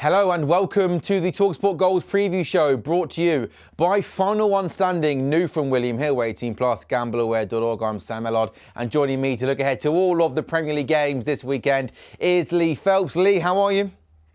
Hello and welcome to the talkSPORT Goals Preview Show, brought to you by Final One Standing, new from William Hill, 18+, gambleaware.org. I'm Sam Ellard, and joining me to look ahead to all of the Premier League games this weekend is Lee Phelps. Lee, how are you?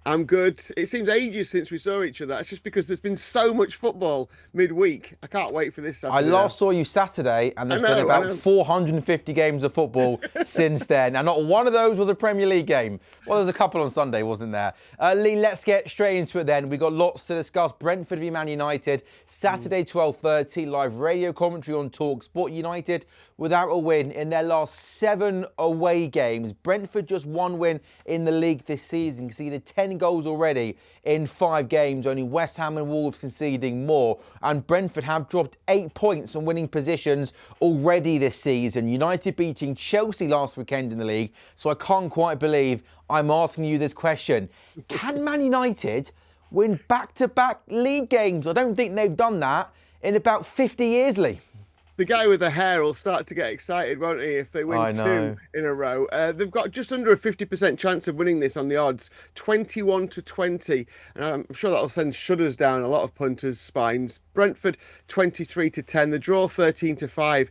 I'm good. It seems ages since we saw each other. It's just because there's been so much football midweek. I can't wait for this Saturday. I last saw you Saturday, and there's been about 450 games of football since then. And not one of those was a Premier League game. Well, there was a couple on Sunday, wasn't there? Lee, let's get straight into it then. We've got lots to discuss. Brentford v Man United, Saturday 12:30, live radio commentary on talkSPORT. United without a win in their last 7 away games. Brentford just one win in the league this season, conceded 10 goals already in 5 games, only West Ham and Wolves conceding more. And Brentford have dropped 8 points on winning positions already this season. United beating Chelsea last weekend in the league, so I can't quite believe I'm asking you this question. Can Man United win back-to-back league games? I don't think they've done that in about 50 years, Lee. The guy with the hair will start to get excited, won't he, if they win 2 in a row. They've got just under a 50% chance of winning this on the odds, 21-20. And I'm sure that'll send shudders down a lot of punters' spines. Brentford, 23-10. The draw, 13-5.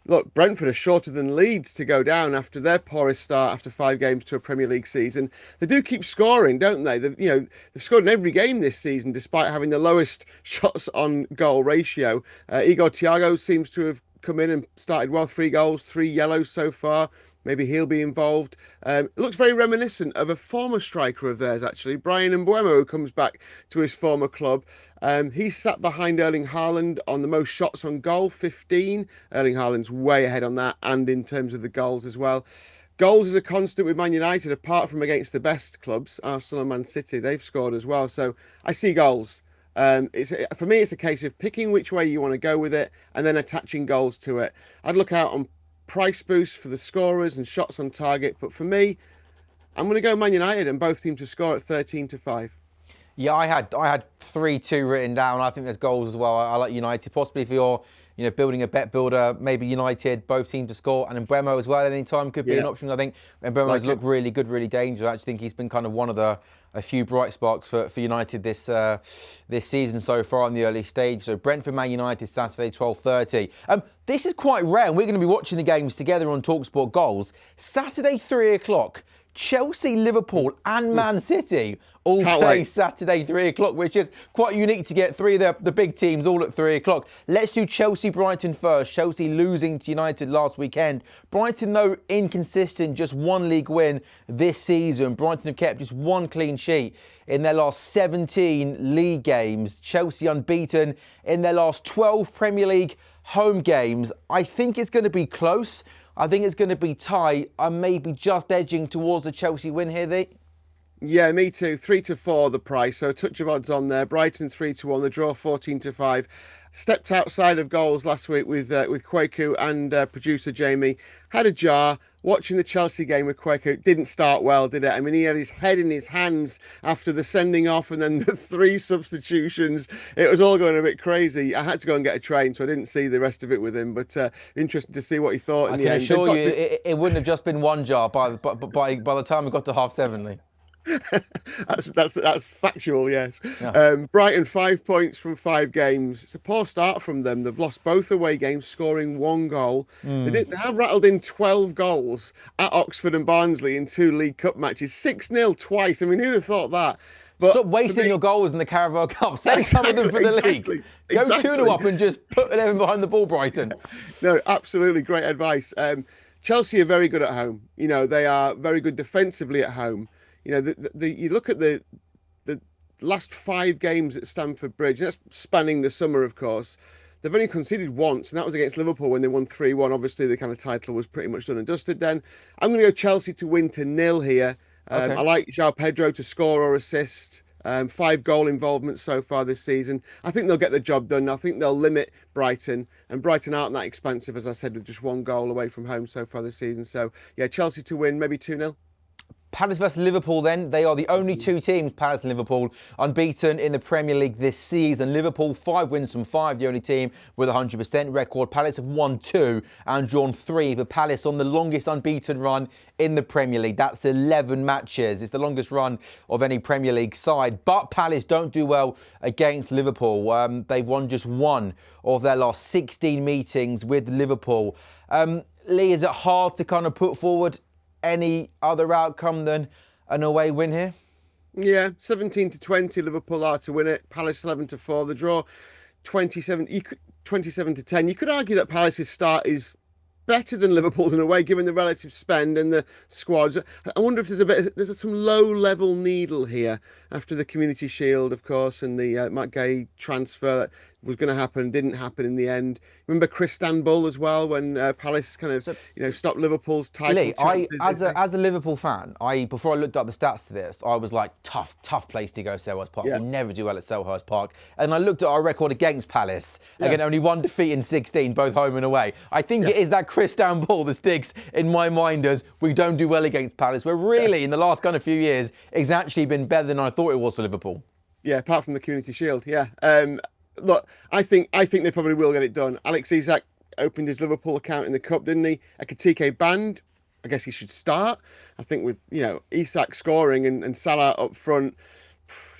Look, Brentford are shorter than Leeds to go down after their poorest start after 5 games to a Premier League season. They do keep scoring, don't they? They've scored in every game this season, despite having the lowest shots on goal ratio. Igor Thiago seems to have come in and started well. 3 goals, 3 yellows so far. Maybe he'll be involved. It looks very reminiscent of a former striker of theirs, actually, Bryan Mbeumo, who comes back to his former club. He sat behind Erling Haaland on the most shots on goal, 15. Erling Haaland's way ahead on that, and in terms of the goals as well. Goals is a constant with Man United, apart from against the best clubs, Arsenal and Man City. They've scored as well, so I see goals. For me, it's a case of picking which way you want to go with it and then attaching goals to it. I'd look out on price boost for the scorers and shots on target, but for me, I'm going to go Man United and both teams to score at 13-5. Yeah, I had 3-2 written down. I think there's goals as well. I like United. Possibly if you're building a bet builder, maybe United, both teams to score, and Mbeumo as well at any time could be an option. I think Mbeumo's looked really good, really dangerous. I actually think he's been kind of one of a few bright sparks for United this season so far in the early stage. So Brentford, Man United, Saturday, 12:30. This is quite rare, and we're going to be watching the games together on talkSPORT Goals. Saturday, 3 o'clock. Chelsea, Liverpool and Man City all play Saturday, 3 o'clock, which is quite unique to get 3 of the big teams all at 3 o'clock. Let's do Chelsea-Brighton first. Chelsea losing to United last weekend. Brighton, though, inconsistent, just 1 league win this season. Brighton have kept just 1 clean sheet in their last 17 league games. Chelsea unbeaten in their last 12 Premier League home games. I think it's going to be close. I think it's going to be tight. I'm maybe just edging towards the Chelsea win here, Lee. Yeah, me too. 3-4 the price, so a touch of odds on there. Brighton 3-1, the draw 14-5. Stepped outside of goals last week with Kwaku and producer Jamie. Had a jar. Watching the Chelsea game with Kwaku, didn't start well, did it? I mean, he had his head in his hands after the sending off and then the 3 substitutions. It was all going a bit crazy. I had to go and get a train, so I didn't see the rest of it with him. But interesting to see what he thought in the end. I can assure you, it wouldn't have just been 1 jar by the time we got to half 7, Lee. That's factual, yes. Yeah. Brighton 5 points from 5 games. It's a poor start from them. They've lost both away games, scoring 1 goal. They have rattled in 12 goals at Oxford and Barnsley in 2 League Cup matches. 6-0 twice. I mean, who'd have thought that? But stop wasting your goals in the Carabao Cup. Save some of them for the league. Go 2-0 up and just put 11 behind the ball, Brighton. No, absolutely great advice. Chelsea are very good at home. They are very good defensively at home. You look at the last 5 games at Stamford Bridge, and that's spanning the summer, of course. They've only conceded once, and that was against Liverpool when they won 3-1. Obviously, the kind of title was pretty much done and dusted then. I'm going to go Chelsea to win to 0 here. Okay. I like João Pedro to score or assist. 5 goal involvements so far this season. I think they'll get the job done. I think they'll limit Brighton, and Brighton aren't that expansive, as I said, with just 1 goal away from home so far this season. So, yeah, Chelsea to win, maybe 2-0. Palace versus Liverpool then. They are the only two teams, Palace and Liverpool, unbeaten in the Premier League this season. Liverpool, 5 wins from 5, the only team with a 100% record. Palace have won 2 and drawn 3, but Palace on the longest unbeaten run in the Premier League. That's 11 matches. It's the longest run of any Premier League side. But Palace don't do well against Liverpool. They've won just 1 of their last 16 meetings with Liverpool. Lee, is it hard to kind of put forward any other outcome than an away win here? Yeah, 17-20, Liverpool are to win it. Palace 11-4. The draw 27-10. You could argue that Palace's start is better than Liverpool's in a way, given the relative spend and the squads. I wonder if there's some low-level needle here after the Community Shield, of course, and the Matt Gay transfer that was going to happen, didn't happen in the end. Remember Istanbul as well, when Palace kind of stopped Liverpool's title Lee, chances. As a Liverpool fan, before I looked up the stats to this, I was like, tough place to go, Selhurst Park. Yeah. We never do well at Selhurst Park. And I looked at our record against Palace. Again, only 1 defeat in 16, both home and away. I think it is that Istanbul that sticks in my mind as we don't do well against Palace. Where really, in the last kind of few years, it's actually been better than I thought it was for Liverpool. Yeah, apart from the Community Shield, Look, I think they probably will get it done. Alex Isak opened his Liverpool account in the Cup, didn't he? Ekitike banned. I guess he should start. I think with, Isak scoring and Salah up front,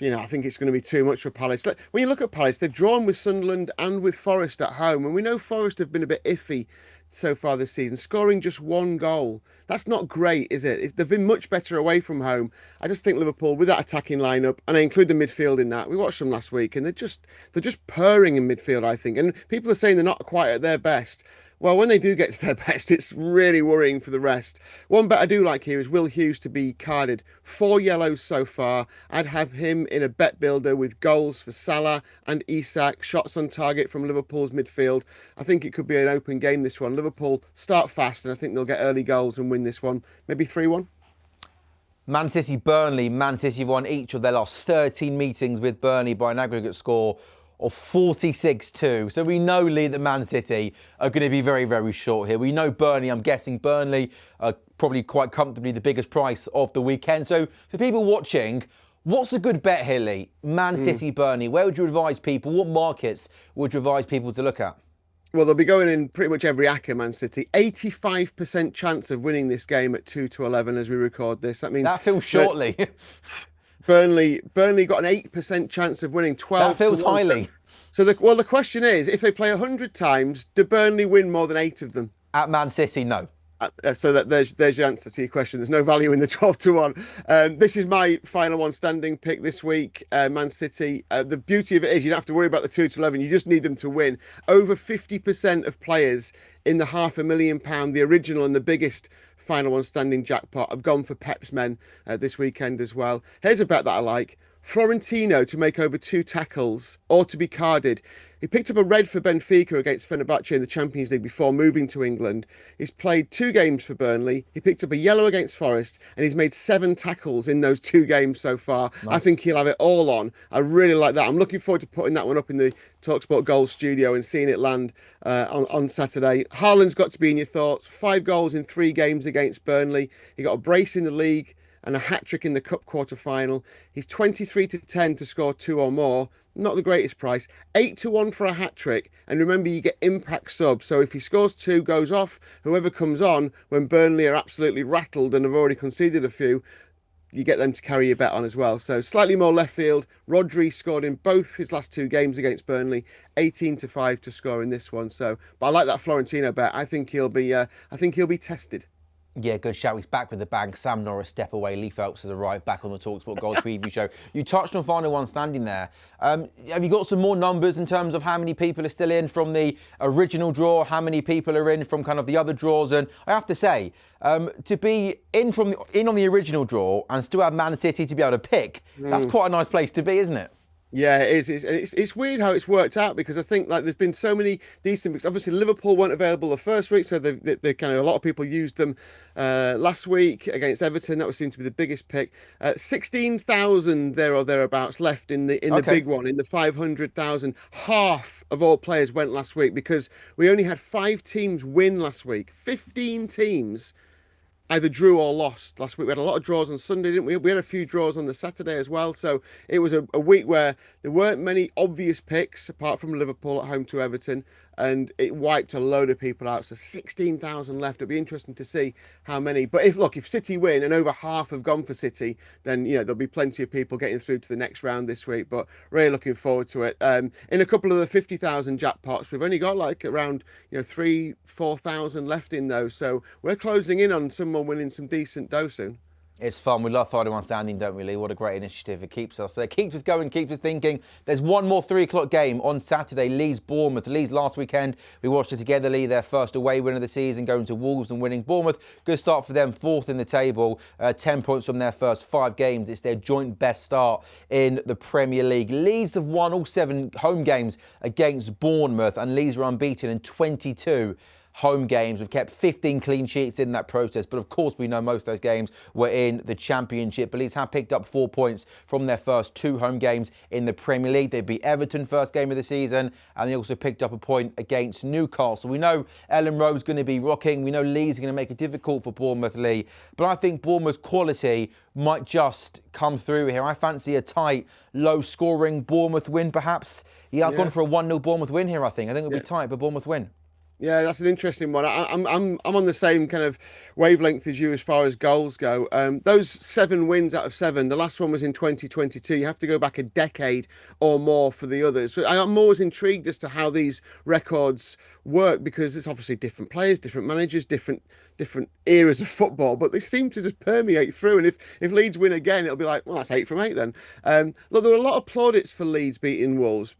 I think it's going to be too much for Palace. When you look at Palace, they've drawn with Sunderland and with Forest at home, and we know Forest have been a bit iffy so far this season, scoring just 1 goal. That's not great, is it? They've been much better away from home. I just think Liverpool, with that attacking lineup, and I include the midfield in that, we watched them last week, and they're just purring in midfield, I think. And people are saying they're not quite at their best. Well, when they do get to their best, it's really worrying for the rest. One bet I do like here is Will Hughes to be carded. 4 yellows so far. I'd have him in a bet builder with goals for Salah and Isak, shots on target from Liverpool's midfield. I think it could be an open game, this one. Liverpool start fast, and I think they'll get early goals and win this one. Maybe 3-1. Man City, Burnley. Man City won each of their last 13 meetings with Burnley by an aggregate score of 46-2. So we know, Lee, that Man City are going to be very, very short here. We know Burnley, I'm guessing Burnley are probably quite comfortably the biggest price of the weekend. So for people watching, what's a good bet here, Lee? Man City, Burnley. Where would you advise people? What markets would you advise people to look at? Well, they'll be going in pretty much every acca, Man City. 85% chance of winning this game at 2-11 as we record this. That means that feels shortly. Burnley got an 8% chance of winning. 12. That feels highly. So the question is, if they play 100 times, do Burnley win more than 8 of them? At Man City, no. So there's your answer to your question. There's no value in the 12-1. This is my final one standing pick this week. Man City. The beauty of it is you don't have to worry about the 2-11. You just need them to win. Over 50% of players in the £500,000, the original and the biggest final one standing jackpot, have gone for Pep's men this weekend as well. Here's a bet that I like. Florentino to make over 2 tackles or to be carded. He picked up a red for Benfica against Fenerbahce in the Champions League before moving to England. He's played 2 games for Burnley. He picked up a yellow against Forest, and he's made 7 tackles in those 2 games so far. Nice. I think he'll have it all on. I really like that. I'm looking forward to putting that one up in the talkSPORT Goals studio and seeing it land on Saturday. Haaland's got to be in your thoughts. 5 goals in 3 games against Burnley. He got a brace in the league and a hat-trick in the Cup quarter-final. He's 23-10 to score 2 or more. Not the greatest price. 8-1 for a hat-trick. And remember, you get impact sub. So if he scores 2, goes off, whoever comes on, when Burnley are absolutely rattled and have already conceded a few, you get them to carry your bet on as well. So slightly more left field. Rodri scored in both his last 2 games against Burnley. 18-5 to score in this one. So, but I like that Florentino bet. I think he'll be tested. Yeah, good shout. He's back with the bang. Sam Norris, step away. Lee Phelps has arrived back on the talkSPORT Goals preview show. You touched on final one standing there. Have you got some more numbers in terms of how many people are still in from the original draw, how many people are in from kind of the other draws? And I have to say, to be in on the original draw and still have Man City to be able to pick, that's quite a nice place to be, isn't it? Yeah, it is. It's weird how it's worked out, because I think there's been so many decent picks. Obviously, Liverpool weren't available the first week, so they kind of a lot of people used them last week against Everton. That would seem to be the biggest pick. 16,000 there or thereabouts left in the big one, in the 500,000. Half of all players went last week because we only had 5 teams win last week. 15 teams either drew or lost last week. We had a lot of draws on Sunday, didn't we? We had a few draws on the Saturday as well. So it was a week where there weren't many obvious picks apart from Liverpool at home to Everton, and it wiped a load of people out. So 16,000 left. It'll be interesting to see how many. But if City win and over half have gone for City, then there'll be plenty of people getting through to the next round this week. But really looking forward to it. In a couple of the 50,000 jackpots, we've only got like around 3,000-4,000 left in those. So we're closing in on someone winning some decent dough soon. It's fun. We love Final One Standing, don't we, Lee? What a great initiative. It keeps us going, keeps us thinking. There's one more 3 o'clock game on Saturday, Leeds-Bournemouth. Leeds last weekend, we watched it together, Lee, their first away win of the season, going to Wolves and winning. Bournemouth, good start for them, 4th in the table, 10 points from their first 5 games. It's their joint best start in the Premier League. Leeds have won all 7 home games against Bournemouth, and Leeds are unbeaten in 22 home games. We've kept 15 clean sheets in that process, but of course we know most of those games were in the Championship. But Leeds have picked up 4 points from their first 2 home games in the Premier League. They beat Everton first game of the season, and they also picked up a point against Newcastle. We know Ellen Rowe's going to be rocking. We know Leeds are going to make it difficult for Bournemouth, Lee. But I think Bournemouth's quality might just come through here. I fancy a tight, low-scoring Bournemouth win, perhaps. I've gone for a 1-0 Bournemouth win here, I think. It'll be tight, but Bournemouth win. Yeah, that's an interesting one. I'm on the same kind of wavelength as you as far as goals go. Those 7 wins out of 7, the last one was in 2022. You have to go back a decade or more for the others. So I'm always intrigued as to how these records work, because it's obviously different players, different managers, different eras of football, but they seem to just permeate through. And if Leeds win again, it'll be like, well, that's 8 from 8 then. Look, there were a lot of plaudits for Leeds beating Wolves.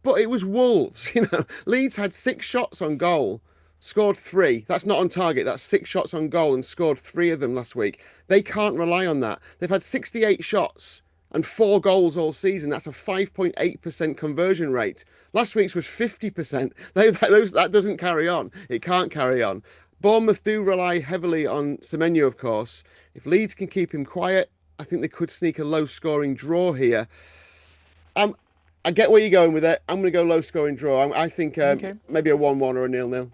But it was Wolves, Leeds had 6 shots on goal, scored 3. That's not on target. That's 6 shots on goal and scored 3 of them last week. They can't rely on that. They've had 68 shots and 4 goals all season. That's a 5.8% conversion rate. Last week's was 50%. That doesn't carry on. It can't carry on. Bournemouth do rely heavily on Semenyo, of course. If Leeds can keep him quiet, I think they could sneak a low-scoring draw here. I get where you're going with it. I'm going to go low-scoring draw. I think maybe a 1-1 or a 0-0.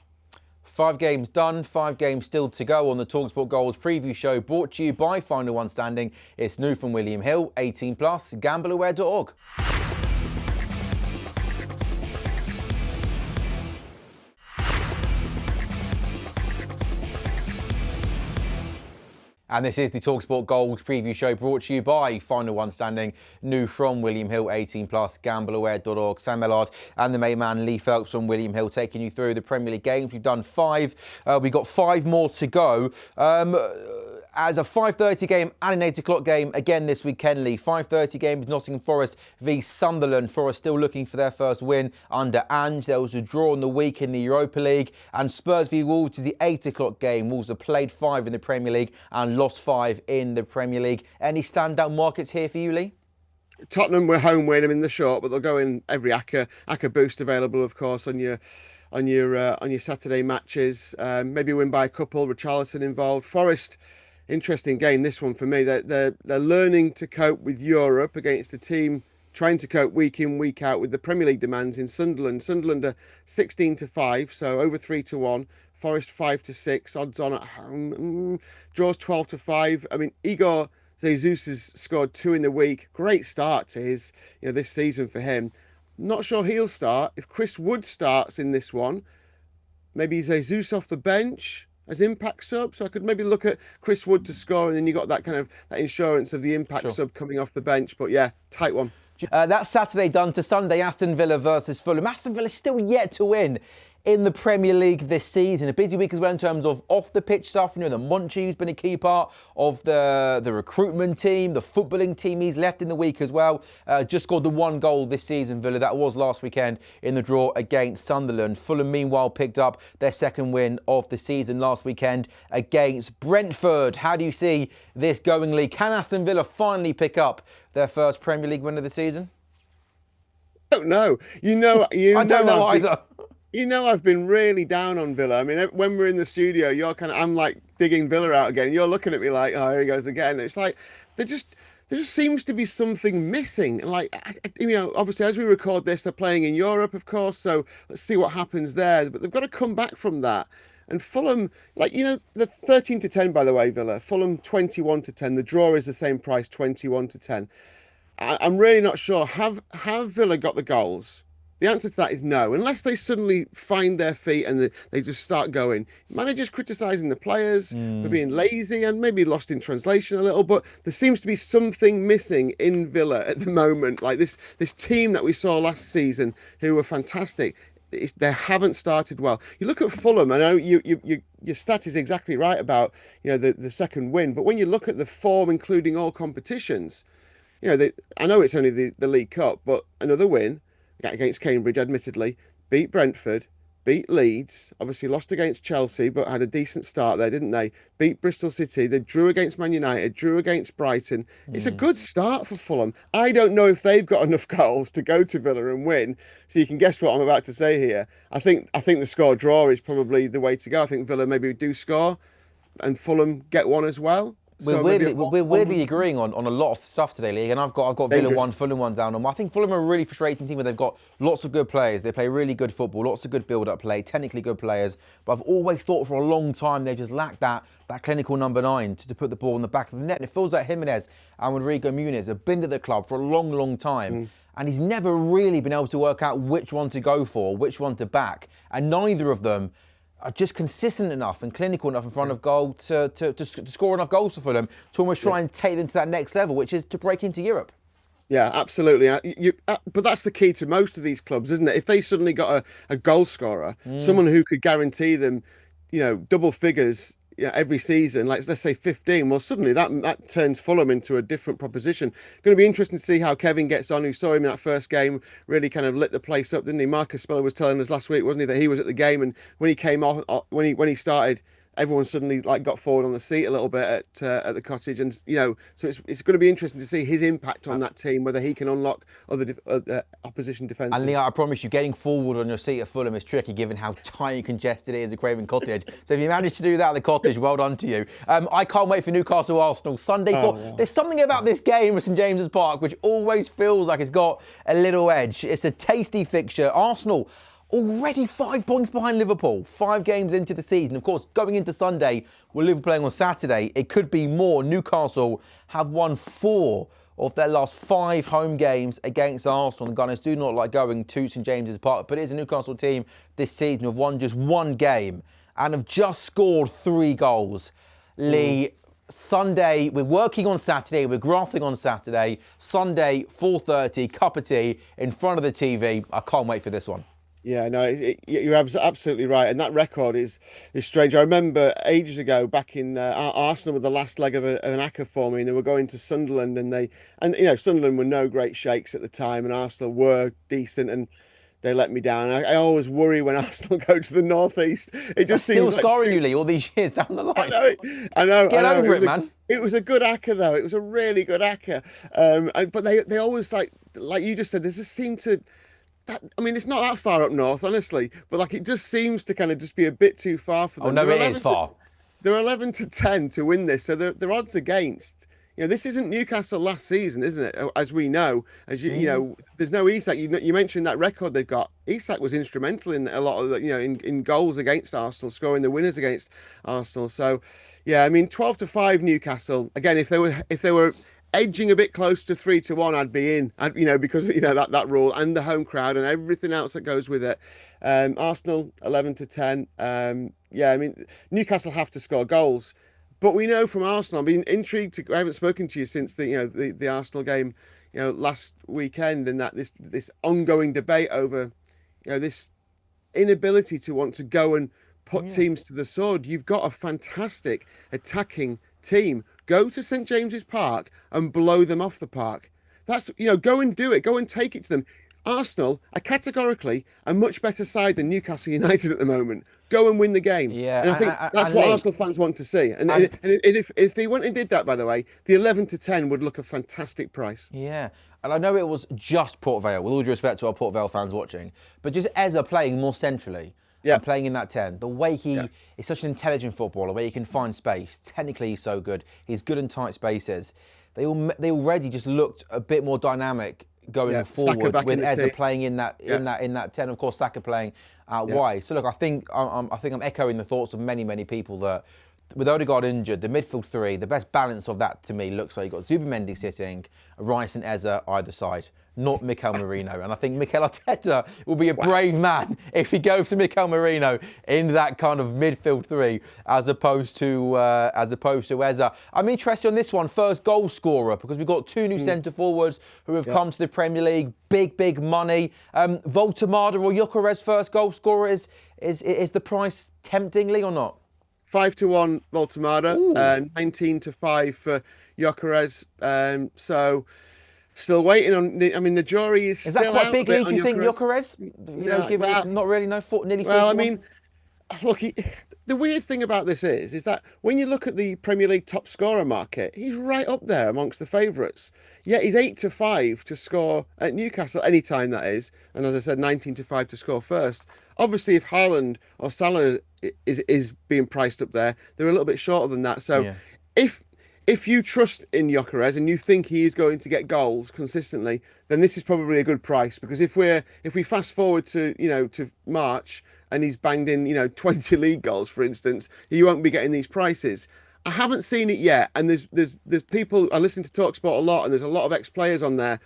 5 games done, 5 games still to go on the talkSPORT Goals preview show, brought to you by Final One Standing. It's new from William Hill, 18+, gambleaware.org. And this is the talkSPORT Goals preview show, brought to you by Final One Standing, new from William Hill, 18+, gambleaware.org. Sam Ellard and the main man Lee Phelps from William Hill taking you through the Premier League games. We've done 5. We've got 5 more to go. As a 5:30 game and an 8 o'clock game again this weekend, Lee. 5:30 game is Nottingham Forest v Sunderland. Forest still looking for their first win under Ange. There was a draw in the week in the Europa League. And Spurs v Wolves is the 8 o'clock game. Wolves have played 5 in the Premier League and lost 5 in the Premier League. Any standout markets here for you, Lee? Tottenham were home win them in the short, but they'll go in every ACCA boost available, of course, on your Saturday matches. Maybe win by a couple. Richarlison involved. Forest, interesting game, this one for me. They're learning to cope with Europe against a team trying to cope week in, week out with the Premier League demands in Sunderland. Sunderland are 16-5, so over 3-1. Forest 5-6, odds on at home. Draws 12-5. I mean, Igor Jesus has scored 2 in the week. Great start to his, this season for him. Not sure he'll start. If Chris Wood starts in this one, maybe Jesus off the bench as impact sub. So I could maybe look at Chris Wood to score, and then you got that kind of that insurance of the impact sub coming off the bench. But yeah, tight one. That's Saturday done to Sunday. Aston Villa versus Fulham. Aston Villa still yet to win in the Premier League this season. A busy week as well in terms of off-the-pitch stuff. The Monchi's been a key part of the recruitment team, the footballing team. He's left in the week as well. Just scored the 1 goal this season, Villa. That was last weekend in the draw against Sunderland. Fulham, meanwhile, picked up their 2nd win of the season last weekend against Brentford. How do you see this going, Lee? Can Aston Villa finally pick up their first Premier League win of the season? I don't know. I don't know either. I've been really down on Villa. I mean, when we're in the studio, I'm like digging Villa out again. You're looking at me like, oh, here he goes again. It's like there just seems to be something missing. Like, obviously, as we record this, they're playing in Europe, of course. So let's see what happens there. But they've got to come back from that. And Fulham, the 13-10, by the way, Villa. Fulham 21-10. The draw is the same price, 21-10. I'm really not sure. Have Villa got the goals? The answer to that is no, unless they suddenly find their feet and they just start going. Managers criticising the players for being lazy and maybe lost in translation a little, but there seems to be something missing in Villa at the moment. Like this team that we saw last season, who were fantastic, they haven't started well. You look at Fulham. I know your stat is exactly right about the second win, but when you look at the form, including all competitions, I know it's only the League Cup, but another win against Cambridge, admittedly, beat Brentford, beat Leeds, obviously lost against Chelsea, but had a decent start there, didn't they? Beat Bristol City, they drew against Man United, drew against Brighton. It's a good start for Fulham. I don't know if they've got enough goals to go to Villa and win, so you can guess what I'm about to say here. I think the score draw is probably the way to go. I think Villa maybe do score and Fulham get one as well. We're weirdly agreeing on a lot of stuff today, Lee, and I've got Villa 1, Fulham 1 down on. I think Fulham are a really frustrating team where they've got lots of good players. They play really good football, lots of good build-up play, technically good players. But I've always thought for a long time they just lacked that clinical number 9 to put the ball in the back of the net. And it feels like Jimenez and Rodrigo Muniz have been to the club for a long, long time. And he's never really been able to work out which one to go for, which one to back. And neither of them are just consistent enough and clinical enough in front of goal to score enough goals for Fulham to almost try and take them to that next level, which is to break into Europe. Yeah, absolutely. But that's the key to most of these clubs, isn't it? If they suddenly got a goal scorer, someone who could guarantee them, double figures every season, like let's say 15, well, suddenly that turns Fulham into a different proposition. Going to be interesting to see how Kevin gets on, who saw him in that first game, really kind of lit the place up, didn't he? Marcus Speller was telling us last week, wasn't he, that he was at the game, and when he came off, when he started, everyone suddenly got forward on the seat a little bit at the Cottage, and so it's going to be interesting to see his impact on that team, whether he can unlock other opposition defences. And Lee, I promise you, getting forward on your seat at Fulham is tricky given how tiny and congested it is at Craven Cottage. So if you managed to do that at the Cottage, well done to you. I can't wait for Newcastle Arsenal Sunday. There's something about this game at St James's Park which always feels like it's got a little edge. It's a tasty fixture. Arsenal already 5 points behind Liverpool, 5 games into the season. Of course, going into Sunday, with Liverpool playing on Saturday, it could be more. Newcastle have won 4 of their last 5 home games against Arsenal. The Gunners do not like going to St James's Park, but it is a Newcastle team this season who have won just 1 game and have just scored 3 goals. Lee, Sunday, we're working on Saturday, we're grafting on Saturday. Sunday, 4:30, cup of tea, in front of the TV. I can't wait for this one. Yeah, no, you're absolutely right, and that record is strange. I remember ages ago, back in Arsenal, with the last leg of an ACCA for me, and they were going to Sunderland, and Sunderland were no great shakes at the time, and Arsenal were decent, and they let me down. I always worry when Arsenal go to the northeast. It just seems still scarring you, Lee, all these years down the line. I know. Get over it, man. It was a good ACCA, though. It was a really good ACCA. But they always, like you just said, they just seem to. It's not that far up north, honestly, but it just seems to kind of just be a bit too far for them. Oh, no, it is far. They're 11-10 to win this, so they're odds against. This isn't Newcastle last season, isn't it? As we know, there's no Isak. You mentioned that record they've got. Isak was instrumental in a lot of in goals against Arsenal, scoring the winners against Arsenal. So, yeah, 12-5 Newcastle. Again, if they were edging a bit close to 3-1, I'd be in. Because that rule and the home crowd and everything else that goes with it. Arsenal 11-10. Newcastle have to score goals, but we know from Arsenal. I've been intrigued. I haven't spoken to you since the Arsenal game, last weekend, and that this ongoing debate over, this inability to want to go and put teams to the sword. You've got a fantastic attacking team. Go to St James's Park and blow them off the park. That's, go and do it. Go and take it to them. Arsenal are categorically a much better side than Newcastle United at the moment. Go and win the game. Yeah, and I think that's what Arsenal fans want to see. And if they went and did that, by the way, the 11-10 would look a fantastic price. Yeah, and I know it was just Port Vale, with all due respect to our Port Vale fans watching, but just Eza playing more centrally. Yeah. And playing in that 10. The way he is such an intelligent footballer, where he can find space. Technically, he's so good. He's good in tight spaces. They already just looked a bit more dynamic going forward, with Eza playing in that 10. Of course, Saka playing out wide. So look, I think I'm echoing the thoughts of many people that with Odegaard injured, the midfield three, the best balance of that to me looks like you've got Zubimendi sitting, Rice and Eze either side, not Mikel Merino. And I think Mikel Arteta will be a brave man if he goes to Mikel Merino in that kind of midfield three as opposed to Eze. I'm interested on this one, first goal scorer, because we've got two new centre forwards who have come to the Premier League, big money. Voltemada or Gyökeres first goal scorer, is the price temptingly or not? 5-1 Voltemada, 19-5 for Gyökeres. So still waiting on. The jury is still out. Is that quite big lead? Do you think Gyökeres? Not really. No, nearly. Well, I mean, look. The weird thing about this is that when you look at the Premier League top scorer market, he's right up there amongst the favourites. Yet he's 8-5 to score at Newcastle anytime, that is, and as I said, 19-5 to score first. Obviously, if Haaland or Salah is being priced up there, they're a little bit shorter than that. So, if you trust in Gyökeres and you think he is going to get goals consistently, then this is probably a good price. Because if we fast forward to to March and he's banged in 20 league goals, for instance, you won't be getting these prices. I haven't seen it yet, and there's people. I listen to talkSPORT a lot, and there's a lot of ex-players on there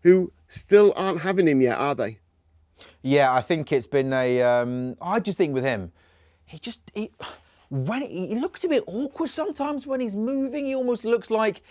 who still aren't having him yet, are they? Yeah, I think it's been I just think with him, he looks a bit awkward sometimes when he's moving. He almost looks like.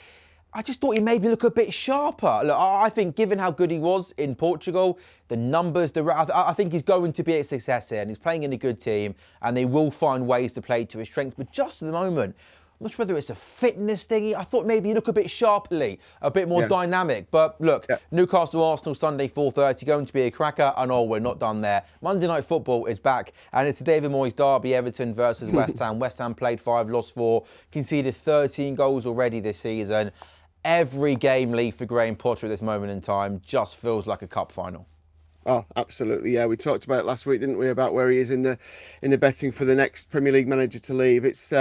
I just thought he maybe look a bit sharper. Look, I think given how good he was in Portugal, the numbers, I think he's going to be a success here, and he's playing in a good team, and they will find ways to play to his strengths. But just at the moment, I'm not sure whether it's a fitness thingy. I thought maybe you look a bit sharply, a bit more dynamic. But look, Newcastle, Arsenal, Sunday, 4:30, going to be a cracker. And we're not done there. Monday Night Football is back. And it's the David Moyes derby, Everton versus West Ham. West Ham played 5, lost 4, conceded 13 goals already this season. Every game leave for Graham Potter at this moment in time just feels like a cup final. Oh, absolutely. Yeah, we talked about it last week, didn't we? About where he is in the betting for the next Premier League manager to leave. It's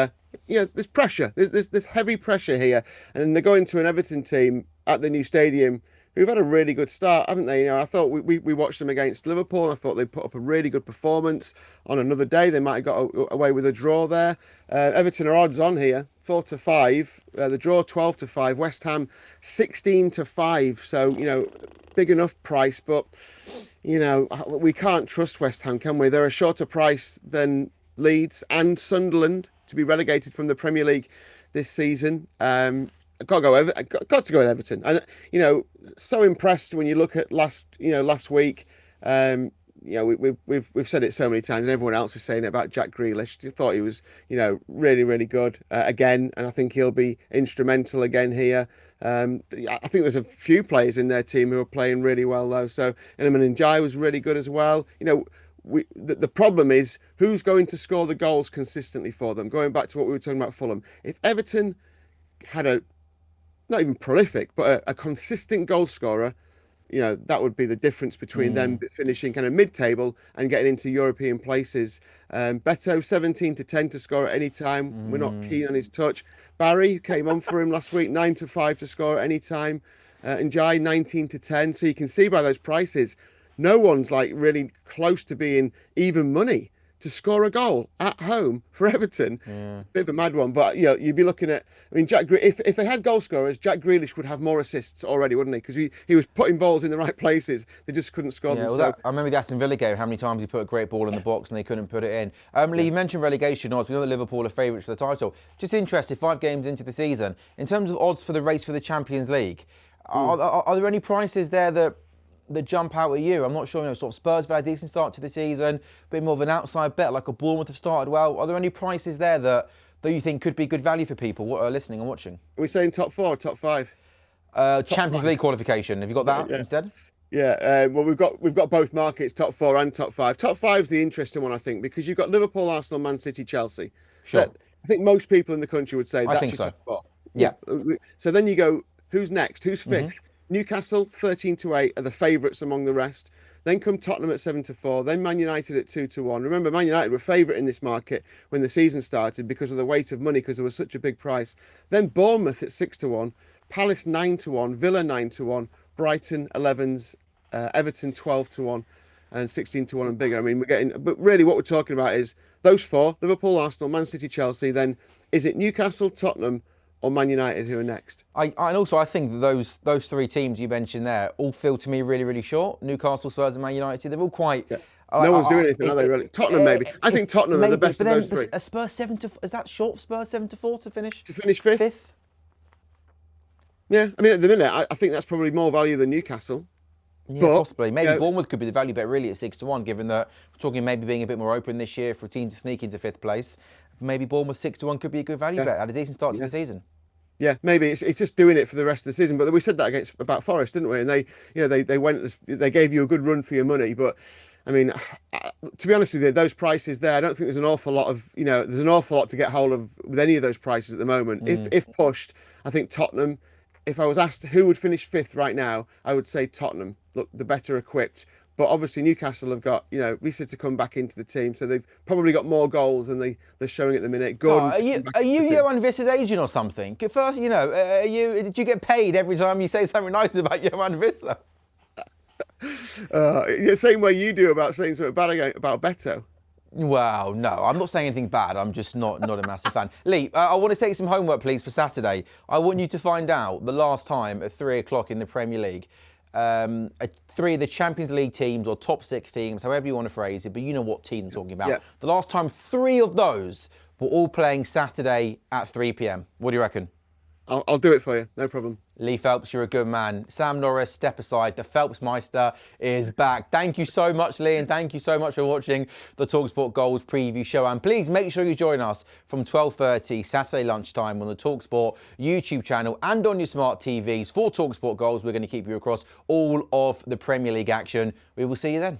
there's pressure. There's heavy pressure here, and they're going to an Everton team at the new stadium who've had a really good start, haven't they? I thought we watched them against Liverpool, and I thought they put up a really good performance. On another day, they might have got away with a draw there. Everton are odds on here, 4-5. The draw 12-5. West Ham 16-5. So big enough price, but. We can't trust West Ham, can we? They're a shorter price than Leeds and Sunderland to be relegated from the Premier League this season. Got to go with Everton. And so impressed when you look at last week. We've said it so many times, and everyone else is saying it about Jack Grealish. I thought he was really good again, and I think he'll be instrumental again here. I think there's a few players in their team who are playing really well though. So Iliman Ndiaye was really good as well. The problem is who's going to score the goals consistently for them. Going back to what we were talking about Fulham, if Everton had not even prolific, but a consistent goal scorer, that would be the difference between them finishing kind of mid-table and getting into European places. Beto 17-10 to score at any time. We're not keen on his touch. Barry came on for him last week, 9-5 to score at any time. And Jai 19-10. So you can see by those prices, no one's really close to being even money to score a goal at home for Everton. Bit of a mad one, but you'd be looking at. If they had goal scorers, Jack Grealish would have more assists already, wouldn't he? Because he was putting balls in the right places. They just couldn't score them. I remember the Aston Villa game. How many times he put a great ball in the box and they couldn't put it in. Lee, you mentioned relegation odds. We know that Liverpool are favourites for the title. Just interested, 5 games into the season, in terms of odds for the race for the Champions League, are there any prices there that jump out at you? I'm not sure. Sort of Spurs have had a decent start to the season, a bit more of an outside bet, like a Bournemouth have started well. Are there any prices there that you think could be good value for people listening and watching? Are we saying top 4 or top 5? Champions League qualification. Have you got that instead? Yeah. Well, we've got both markets, top 4 and top 5. Top 5 is the interesting one, I think, because you've got Liverpool, Arsenal, Man City, Chelsea. Sure. I think most people in the country would say that's your so. top 4. Yeah. So then you go, who's next? Who's 5th? Newcastle 13-8 are the favourites among the rest. Then come Tottenham at 7-4. Then Man United at 2-1. Remember, Man United were favourite in this market when the season started because of the weight of money, because there was such a big price. Then Bournemouth at 6-1. Palace 9-1. Villa 9-1. Brighton 11s. Everton 12-1. and 16 to 1 and bigger. I mean, but really what we're talking about is those four: Liverpool, Arsenal, Man City, Chelsea. Then is it Newcastle, Tottenham, or Man United who are next? And also I think that those three teams you mentioned there all feel to me really, really short. Newcastle, Spurs, and Man United. They're all quite. Yeah. No one's doing anything, are they? Really? Tottenham, maybe. I think Tottenham are the best of those three. Spurs 7-4. Is that short? Spurs 7-4 to finish? To finish fifth. Yeah, I mean, at the minute, I think that's probably more value than Newcastle. Yeah, but, possibly. Maybe Bournemouth could be the value bet really at 6-1, given that we're talking maybe being a bit more open this year for a team to sneak into fifth place. Maybe Bournemouth 6-1 could be a good value bet. Had a decent start to the season. Yeah, maybe it's just doing it for the rest of the season. But we said that about Forest, didn't we? And they gave you a good run for your money. But I mean, to be honest with you, those prices there, I don't think there's an awful lot of there's an awful lot to get hold of with any of those prices at the moment. If pushed, I think Tottenham. If I was asked who would finish fifth right now, I would say Tottenham. Look, the better equipped. But obviously Newcastle have got, Risa to come back into the team, so they've probably got more goals than they're showing at the minute. Are you Johan Vissa's agent or something? First, did you get paid every time you say something nice about Johan Vissa? Same way you do about saying something bad about Beto. Wow, no, I'm not saying anything bad. I'm just not a massive fan. Lee, I want to take some homework, please, for Saturday. I want you to find out the last time at 3 o'clock in the Premier League, three of the Champions League teams or top 6 teams, however you want to phrase it, but you know what team I'm talking about. Yeah. The last time 3 of those were all playing Saturday at 3 p.m. What do you reckon? I'll do it for you, no problem. Lee Phelps, you're a good man. Sam Norris, step aside. The Phelps Meister is back. Thank you so much, Lee, and thank you so much for watching the talkSPORT Goals preview show. And please make sure you join us from 12:30 Saturday lunchtime on the talkSPORT YouTube channel and on your smart TVs for talkSPORT Goals. We're going to keep you across all of the Premier League action. We will see you then.